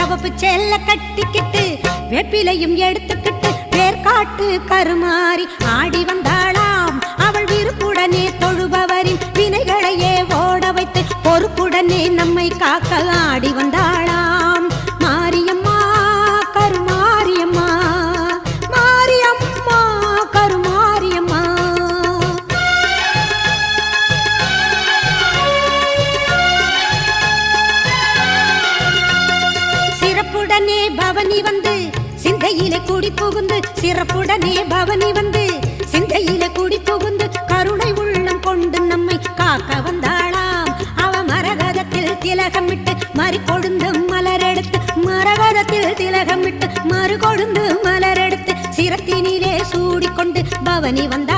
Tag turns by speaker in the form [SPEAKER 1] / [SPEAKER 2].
[SPEAKER 1] சிவப்பு செல்ல கட்டிக்கிட்டு வெப்பிலையும் எடுத்துக்கிட்டு வேர்காட்டு கருமாறி ஆடி வந்தாளாம். அவள் விருப்புடனே தொழுபவரின் வினைகளையே ஓட வைத்து பொறுப்புடனே நம்மை காக்க ஆடி வந்தாளாம். மாரியம்மா கருமாரியம்மா, மாரியம்மா கருமாரியம்மா. சிறப்புடனே பவனி வந்து சிந்தையிலே கூடி புகுந்து, சிறப்புடனே பவனி வந்து சிந்தையிலே கூடி புகுந்து கருணை உள்ளம் கொண்டு நம்மை காக்க வந்தாளாம். அவ மரகதத்தில் திலகமிட்டு மறு கொழுந்து மலரெடுத்து, மரகதத்தில் திலகமிட்டு மறு கொழுந்து மலரெடுத்து சிரத்தினிலே சூடிக்கொண்டு பவனி வந்தாள்.